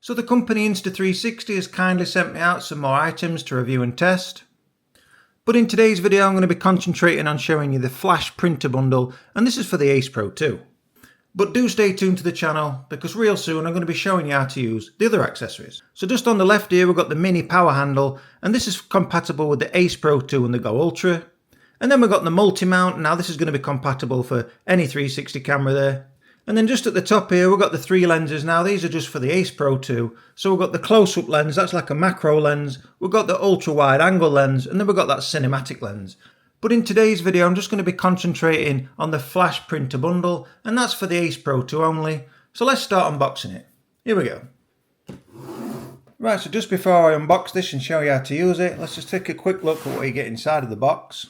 So the company Insta360 has kindly sent me out some more items to review and test. But in today's video I'm going to be concentrating on showing you the Flash Printer Bundle, and this is for the Ace Pro 2. But do stay tuned to the channel because real soon I'm going to be showing you how to use the other accessories. So just on the left here we've got the mini power handle, and this is compatible with the Ace Pro 2 and the Go Ultra. And then we've got the multi-mount. Now this is going to be compatible for any 360 camera there. And then just at the top here we've got the 3 lenses. Now these are just for the Ace Pro 2. So we've got the close-up lens, that's like a macro lens. We've got the ultra-wide angle lens, and then we've got that cinematic lens. But in today's video I'm just going to be concentrating on the Flash Printer Bundle, and that's for the Ace Pro 2 only. So let's start unboxing it. Here we go. Right, so just before I unbox this and show you how to use it, let's just take a quick look at what you get inside of the box.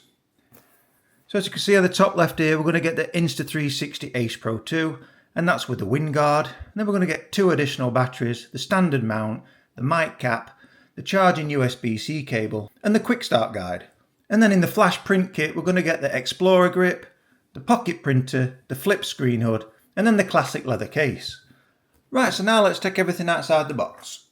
So as you can see at the top left here, we're going to get the Insta360 Ace Pro 2, and that's with the wind guard. And then we're going to get 2 additional batteries, the standard mount, the mic cap, the charging USB-C cable, and the quick start guide. And then in the Flash print kit, we're going to get the Explorer grip, the pocket printer, the flip screen hood, and then the classic leather case. Right, so now let's take everything outside the box.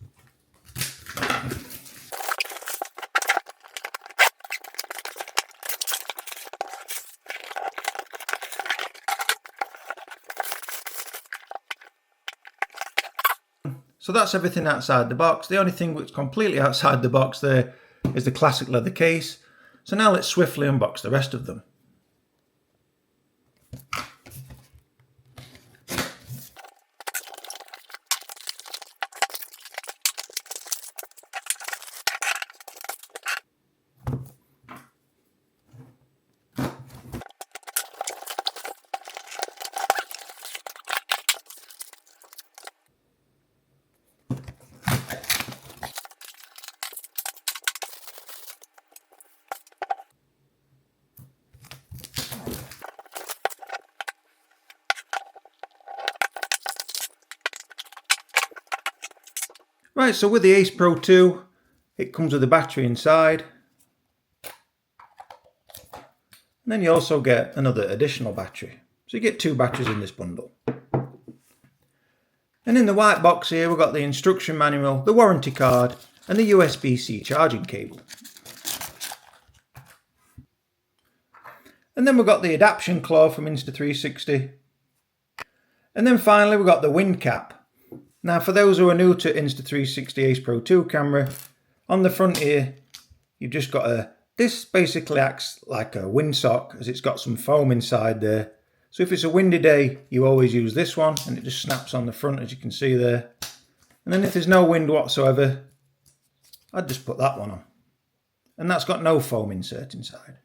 So that's everything outside the box. The only thing that's completely outside the box there is the classic leather case. So now let's swiftly unbox the rest of them. Right, so with the Ace Pro 2, it comes with a battery inside. And then you also get another additional battery. So you get 2 batteries in this bundle. And in the white box here, we've got the instruction manual, the warranty card, and the USB-C charging cable. And then we've got the adaptation claw from Insta360. And then finally, we've got the wind cap. Now for those who are new to Insta360 Ace Pro 2 camera, on the front here you've just got this basically acts like a windsock as it's got some foam inside there. So if it's a windy day you always use this one and it just snaps on the front as you can see there. And then if there's no wind whatsoever, I'd just put that one on. And that's got no foam insert inside.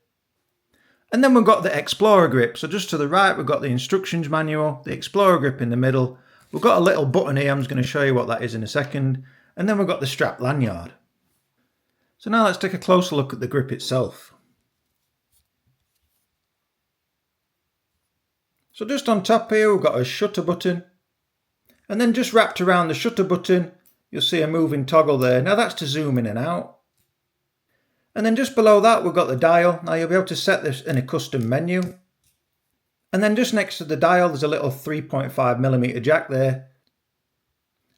And then we've got the Explorer grip. So just to the right we've got the instructions manual, the Explorer grip in the middle. We've got a little button here, I'm just going to show you what that is in a second. And then we've got the strap lanyard. So now let's take a closer look at the grip itself. So just on top here we've got a shutter button. And then just wrapped around the shutter button, you'll see a moving toggle there. Now that's to zoom in and out. And then just below that we've got the dial. Now you'll be able to set this in a custom menu. And then just next to the dial there's a little 3.5mm jack there.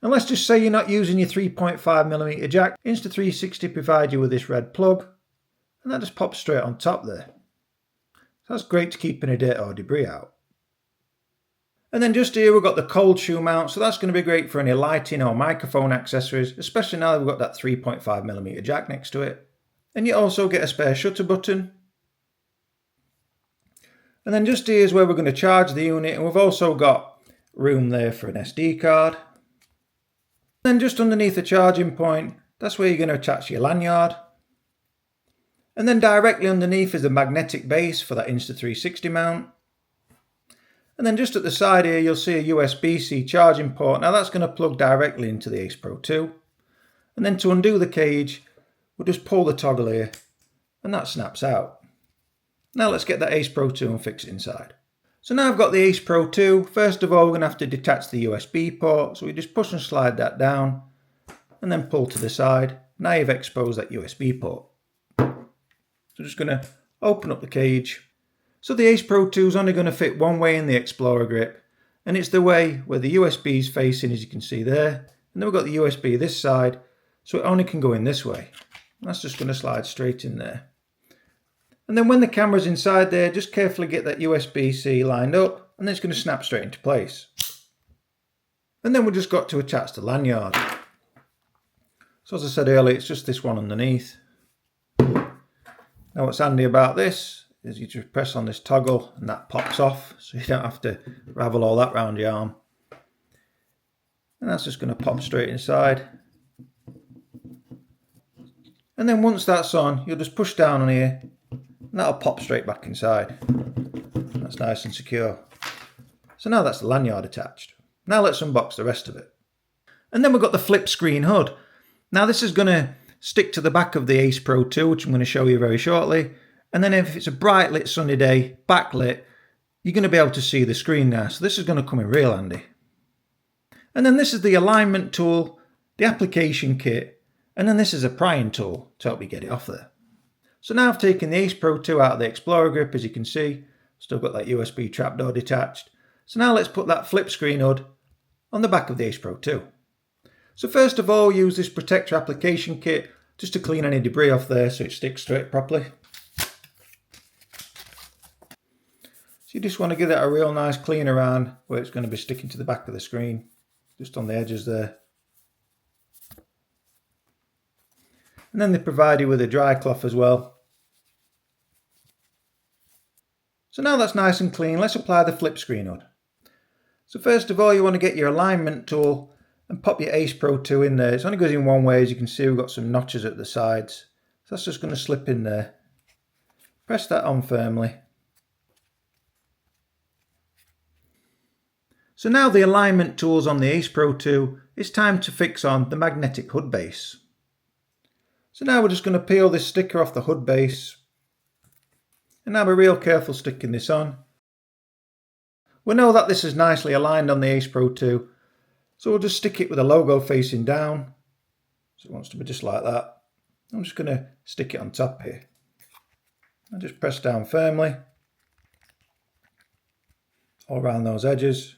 And let's just say you're not using your 3.5mm jack, Insta360 provides you with this red plug, and that just pops straight on top there. So that's great to keep any dirt or debris out. And then just here we've got the cold shoe mount, so that's going to be great for any lighting or microphone accessories, especially now that we've got that 3.5mm jack next to it. And you also get a spare shutter button. And then just here is where we're going to charge the unit, and we've also got room there for an SD card. Then just underneath the charging point, that's where you're going to attach your lanyard. And then directly underneath is the magnetic base for that Insta360 mount. And then just at the side here you'll see a USB-C charging port. Now that's going to plug directly into the Ace Pro 2. And then to undo the cage, we'll just pull the toggle here, and that snaps out. Now let's get that Ace Pro 2 and fix it inside. So now I've got the Ace Pro 2. First of all, we're going to have to detach the USB port. So we just push and slide that down and then pull to the side. Now you've exposed that USB port. So just going to open up the cage. So the Ace Pro 2 is only going to fit one way in the Explorer grip, and it's the way where the USB is facing, as you can see there, And then we've got the USB this side, so it only can go in this way. That's just going to slide straight in there. And then when the camera's inside there, just carefully get that USB-C lined up, and then it's going to snap straight into place. And then we've just got to attach the lanyard. So as I said earlier, it's just this one underneath. Now what's handy about this is you just press on this toggle and that pops off, so you don't have to ravel all that round your arm. And that's just going to pop straight inside. And then once that's on, you'll just push down on here and that'll pop straight back inside. That's nice and secure. So now that's the lanyard attached. Now let's unbox the rest of it. And then we've got the flip screen hood. Now this is going to stick to the back of the Ace Pro 2, which I'm going to show you very shortly. And then if it's a bright lit sunny day, backlit, you're going to be able to see the screen now. So this is going to come in real handy. And then this is the alignment tool, the application kit, and then this is a prying tool to help you get it off there. So now I've taken the Ace Pro 2 out of the Explorer grip, as you can see. Still got that USB trapdoor detached. So now let's put that flip screen hood on the back of the Ace Pro 2. So first of all, use this protector application kit just to clean any debris off there so it sticks straight properly. So you just want to give that a real nice clean around where it's going to be sticking to the back of the screen, just on the edges there. And then they provide you with a dry cloth as well. So now that's nice and clean, let's apply the flip screen hood. So first of all, you want to get your alignment tool and pop your Ace Pro 2 in there. It only goes in one way, as you can see we've got some notches at the sides. So that's just going to slip in there. Press that on firmly. So now the alignment tool's on the Ace Pro 2, it's time to fix on the magnetic hood base. So now we're just going to peel this sticker off the hood base. And now be real careful sticking this on. We know that this is nicely aligned on the Ace Pro 2, so we'll just stick it with the logo facing down. So it wants to be just like that. I'm just going to stick it on top here. And just press down firmly all around those edges.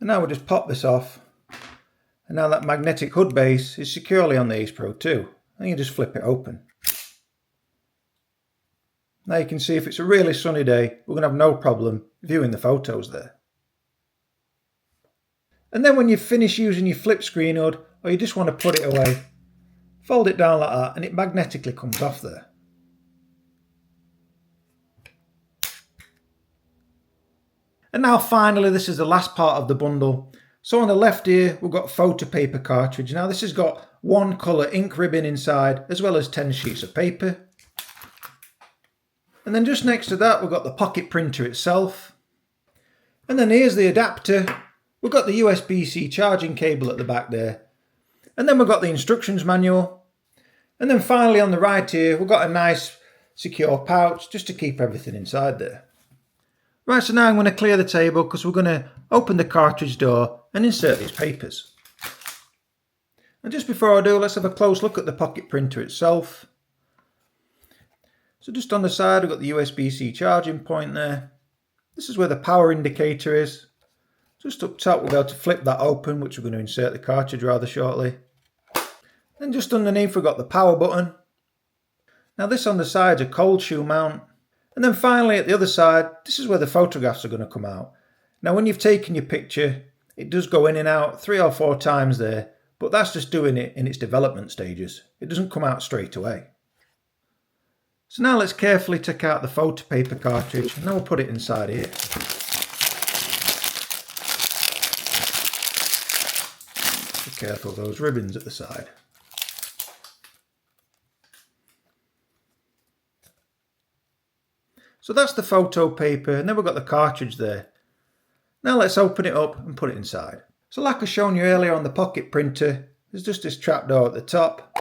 And now we'll just pop this off. And now that magnetic hood base is securely on the Ace Pro 2. And you just flip it open. Now you can see if it's a really sunny day, we're going to have no problem viewing the photos there. And then when you finish using your flip screen hood, or you just want to put it away, fold it down like that and it magnetically comes off there. And now finally, this is the last part of the bundle. So on the left here, we've got photo paper cartridge. Now this has got one colour ink ribbon inside, as well as 10 sheets of paper. And then just next to that, we've got the pocket printer itself. And then here's the adapter. We've got the USB-C charging cable at the back there. And then we've got the instructions manual. And then finally on the right here, we've got a nice secure pouch just to keep everything inside there. Right, so now I'm going to clear the table because we're going to open the cartridge door and insert these papers. And just before I do, let's have a close look at the pocket printer itself. So just on the side, we've got the USB-C charging point there. This is where the power indicator is. Just up top, we'll be able to flip that open, which we're going to insert the cartridge rather shortly. Then just underneath, we've got the power button. Now this on the side is a cold shoe mount. And then finally at the other side, this is where the photographs are going to come out. Now when you've taken your picture, it does go in and out 3 or 4 times there, but that's just doing it in its development stages. It doesn't come out straight away. So now let's carefully take out the photo paper cartridge and then we'll put it inside here. Be careful of those ribbons at the side. So that's the photo paper and then we've got the cartridge there. Now let's open it up and put it inside. So like I shown you earlier on the pocket printer, there's just this trapdoor at the top.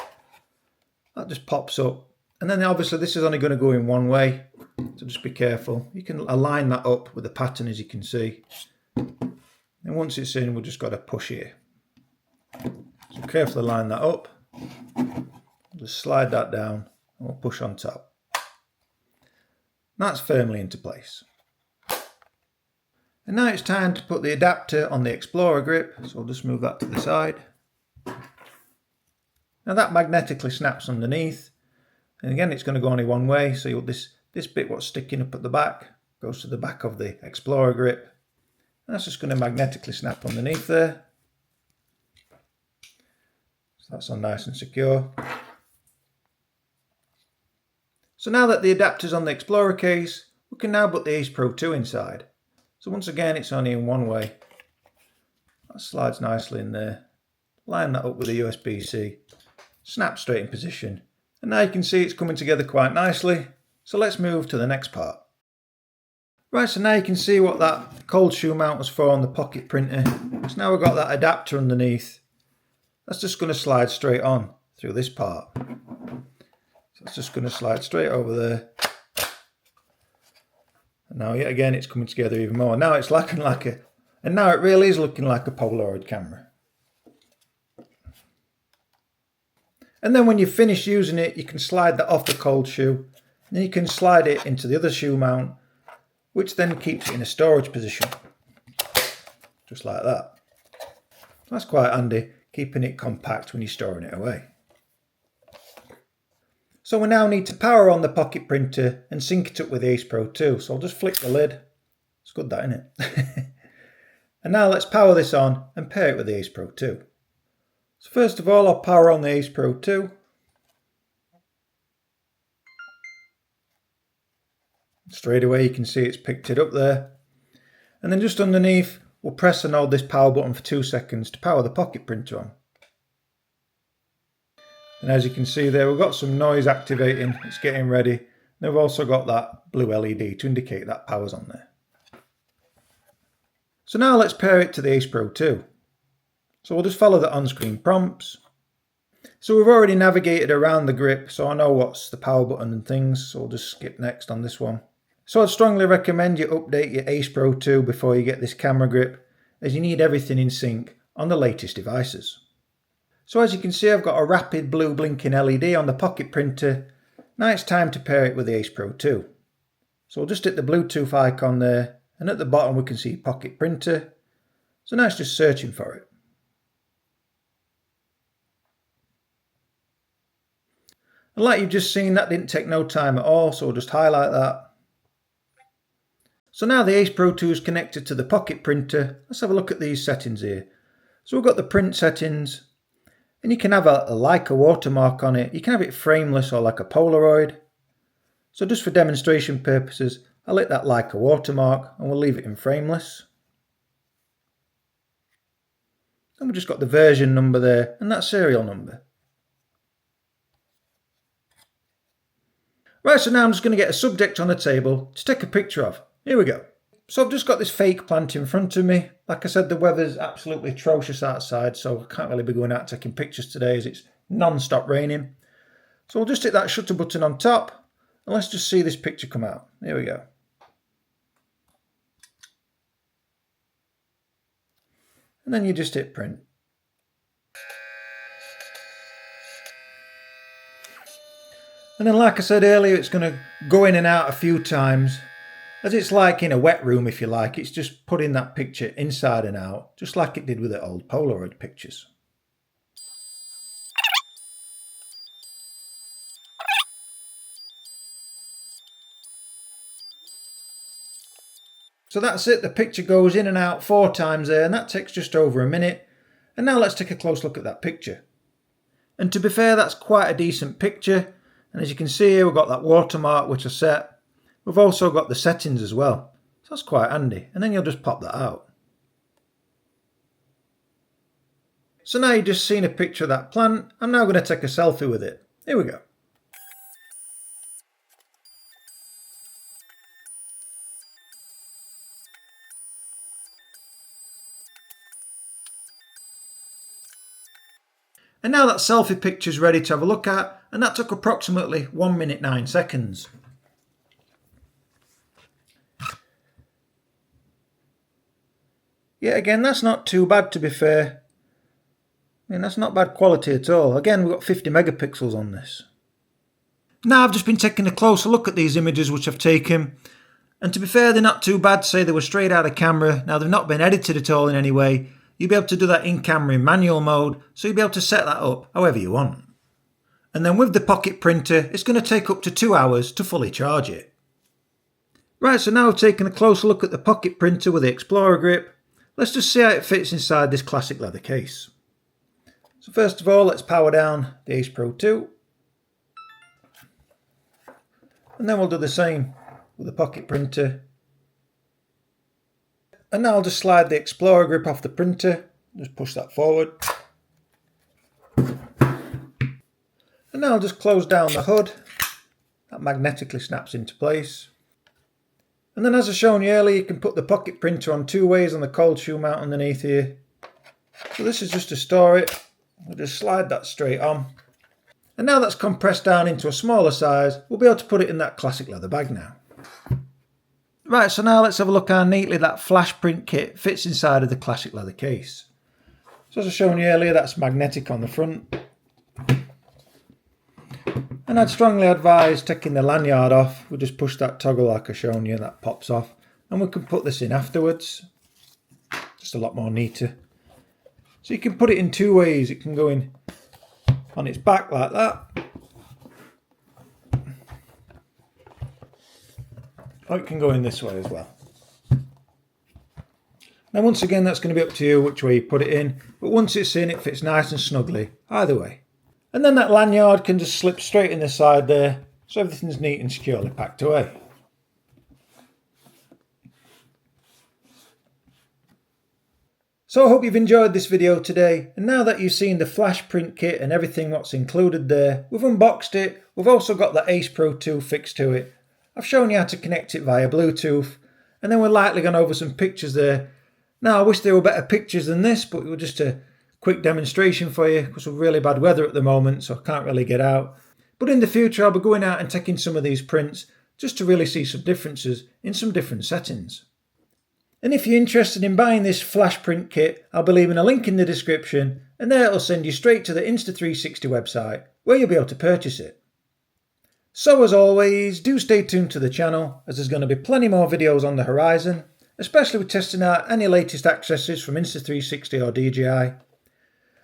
That just pops up. And then obviously this is only going to go in one way, so just be careful. You can align that up with the pattern as you can see. And once it's in, we've just got to push here. So carefully line that up. Just slide that down and we'll push on top. That's firmly into place. And now it's time to put the adapter on the Explorer grip, so I'll just move that to the side. Now that magnetically snaps underneath, and again it's going to go only one way, so this bit what's sticking up at the back goes to the back of the Explorer grip. And that's just going to magnetically snap underneath there. So that's on nice and secure. So now that the adapter's on the Explorer case, we can now put the Ace Pro 2 inside. So once again it's only in one way. That slides nicely in there. Line that up with the USB-C. Snap straight in position. And now you can see it's coming together quite nicely. So let's move to the next part. Right, so now you can see what that cold shoe mount was for on the pocket printer. So now we've got that adapter underneath. That's just going to slide straight on through this part. So it's just going to slide straight over there. And now yet again it's coming together even more. Now it's looking like and now it really is looking like a Polaroid camera. And then when you finish using it, you can slide that off the cold shoe. And then you can slide it into the other shoe mount, which then keeps it in a storage position. Just like that. That's quite handy, keeping it compact when you're storing it away. So we now need to power on the pocket printer and sync it up with the Ace Pro 2. So I'll just flick the lid. It's good that, isn't it? And now let's power this on and pair it with the Ace Pro 2. So first of all, I'll power on the Ace Pro 2. Straight away you can see it's picked it up there. And then just underneath, we'll press and hold this power button for 2 seconds to power the pocket printer on. And as you can see there, we've got some noise activating, it's getting ready. And we've also got that blue LED to indicate that power's on there. So now let's pair it to the Ace Pro 2. So we'll just follow the on-screen prompts. So we've already navigated around the grip, so I know what's the power button and things, so we'll just skip next on this one. So I'd strongly recommend you update your Ace Pro 2 before you get this camera grip, as you need everything in sync on the latest devices. So as you can see, I've got a rapid blue blinking LED on the pocket printer. Now it's time to pair it with the Ace Pro 2. So we'll just hit the Bluetooth icon there, and at the bottom we can see pocket printer. So now it's just searching for it. And like you've just seen, that didn't take no time at all, so we'll just highlight that. So now the Ace Pro 2 is connected to the pocket printer. Let's have a look at these settings here. So we've got the print settings, and you can have a Leica watermark on it. You can have it frameless or like a Polaroid. So just for demonstration purposes, I'll hit that Leica watermark and we'll leave it in frameless. And we've just got the version number there and that serial number. Right, so now I'm just going to get a subject on the table to take a picture of. Here we go. So I've just got this fake plant in front of me. Like I said, the weather's absolutely atrocious outside, so I can't really be going out taking pictures today as it's non-stop raining. So I'll just hit that shutter button on top and let's just see this picture come out. Here we go. And then you just hit print. And then like I said earlier, it's going to go in and out a few times. As it's like in a wet room, if you like. It's just putting that picture inside and out, just like it did with the old Polaroid pictures. So that's it, the picture goes in and out 4 times there, and that takes just over a minute. And now let's take a close look at that picture. And to be fair, that's quite a decent picture. And as you can see here, we've got that watermark which I set. We've also got the settings as well. So that's quite handy. And then you'll just pop that out. So now you've just seen a picture of that plant. I'm now going to take a selfie with it. Here we go. And now that selfie picture is ready to have a look at, and that took approximately 1 minute 9 seconds. Yeah, again, that's not too bad to be fair. I mean, that's not bad quality at all. Again, we've got 50 megapixels on this. Now I've just been taking a closer look at these images which I've taken, And to be fair, they're not too bad. Say they were straight out of camera. Now they've not been edited at all in any way. You'll be able to do that in camera in manual mode, so you'll be able to set that up however you want. And then with the pocket printer, it's going to take up to 2 hours to fully charge it. Right, so now I've taken a closer look at the pocket printer with the Explorer grip. Let's just see how it fits inside this classic leather case. So first of all, let's power down the Ace Pro 2. And then we'll do the same with the pocket printer. And now I'll just slide the Explorer grip off the printer. Just push that forward. And now I'll just close down the hood. That magnetically snaps into place. And then as I've shown you earlier, you can put the pocket printer on 2 ways on the cold shoe mount underneath here. So this is just to store it. We'll just slide that straight on. And now that's compressed down into a smaller size, we'll be able to put it in that classic leather bag now. Right, so now let's have a look how neatly that flash print kit fits inside of the classic leather case. So as I've shown you earlier, that's magnetic on the front. And I'd strongly advise taking the lanyard off. We'll just push that toggle like I've shown you, that pops off. And we can put this in afterwards. Just a lot more neater. So you can put it in 2 ways. It can go in on its back like that. Or it can go in this way as well. Now once again, that's going to be up to you which way you put it in. But once it's in, it fits nice and snugly either way. And then that lanyard can just slip straight in the side there. So everything's neat and securely packed away. So I hope you've enjoyed this video today, and now that you've seen the flash print kit and everything what's included there, we've unboxed it, we've also got the Ace Pro 2 fixed to it. I've shown you how to connect it via Bluetooth, and then we're lightly gone over some pictures there. Now I wish there were better pictures than this, but it was just a quick demonstration for you because of really bad weather at the moment, so I can't really get out. But in the future I'll be going out and taking some of these prints just to really see some differences in some different settings. And if you're interested in buying this flash print kit, I'll be leaving a link in the description, and there it'll send you straight to the Insta360 website where you'll be able to purchase it. So as always, do stay tuned to the channel as there's going to be plenty more videos on the horizon, especially with testing out any latest accessories from Insta360 or DJI.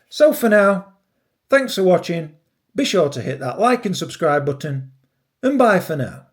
So for now, thanks for watching, be sure to hit that like and subscribe button, and bye for now.